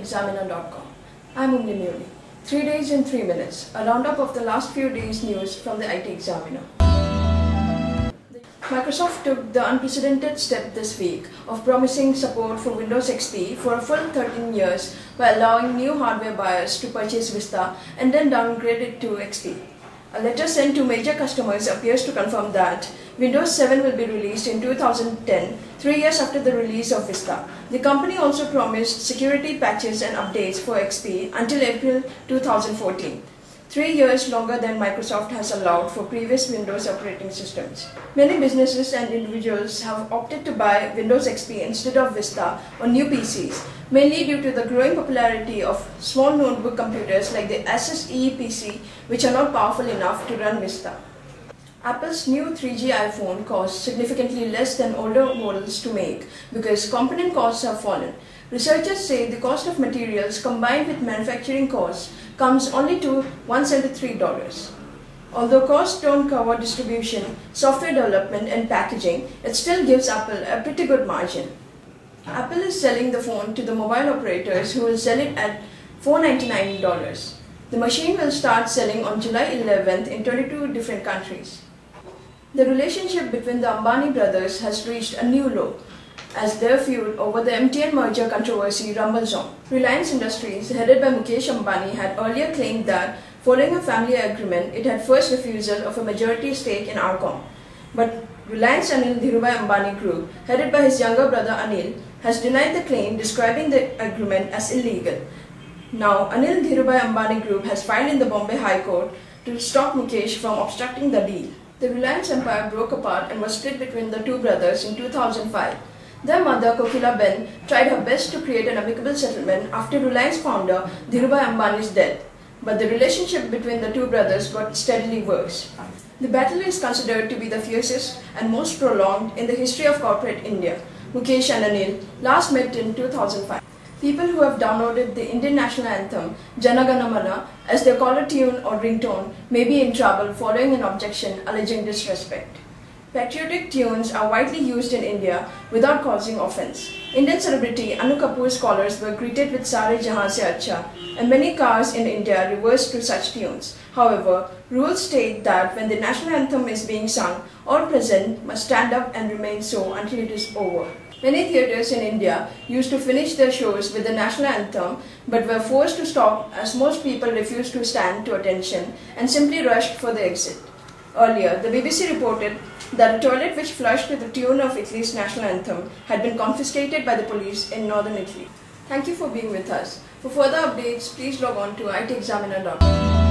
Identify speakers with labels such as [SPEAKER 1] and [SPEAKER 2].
[SPEAKER 1] itexaminer.com. I'm Umli Muli. 3 days in 3 minutes, a roundup of the last few days' news from the IT Examiner. Microsoft took the unprecedented step this week of promising support for Windows XP for a full 13 years by allowing new hardware buyers to purchase Vista and then downgrade it to XP. A letter sent to major customers appears to confirm that Windows 7 will be released in 2010, 3 years after the release of Vista. The company also promised security patches and updates for XP until April 2014. 3 years longer than Microsoft has allowed for previous Windows operating systems. Many businesses and individuals have opted to buy Windows XP instead of Vista on new PCs, mainly due to the growing popularity of small notebook computers like the Asus EE-PC, which are not powerful enough to run Vista. Apple's new 3G iPhone costs significantly less than older models to make because component costs have fallen. Researchers say the cost of materials combined with manufacturing costs comes only to $173. Although costs don't cover distribution, software development and packaging, it still gives Apple a pretty good margin. Apple is selling the phone to the mobile operators who will sell it at $499. The machine will start selling on July 11th in 22 different countries. The relationship between the Ambani brothers has reached a new low as their feud over the MTN merger controversy rumbles on. Reliance Industries, headed by Mukesh Ambani, had earlier claimed that following a family agreement, it had first refusal of a majority stake in Arcom. But Reliance Anil Dhirubhai Ambani Group, headed by his younger brother Anil, has denied the claim, describing the agreement as illegal. Now, Anil Dhirubhai Ambani Group has filed in the Bombay High Court to stop Mukesh from obstructing the deal. The Reliance empire broke apart and was split between the two brothers in 2005. Their mother, Kokila Ben, tried her best to create an amicable settlement after Reliance founder Dhirubhai Ambani's death, but the relationship between the two brothers got steadily worse. The battle is considered to be the fiercest and most prolonged in the history of corporate India. Mukesh and Anil last met in 2005. People who have downloaded the Indian national anthem, Jana Gana Mana, as their caller tune or ringtone may be in trouble following an objection alleging disrespect. Patriotic tunes are widely used in India without causing offense. Indian celebrity Anu Kapoor's callers were greeted with Sare Jahan Se Acha, and many cars in India reversed to such tunes. However, rules state that when the national anthem is being sung, all present must stand up and remain so until it is over. Many theatres in India used to finish their shows with the national anthem but were forced to stop as most people refused to stand to attention and simply rushed for the exit. Earlier, the BBC reported that a toilet which flushed to the tune of Italy's national anthem had been confiscated by the police in northern Italy. Thank you for being with us. For further updates, please log on to itexaminer.com.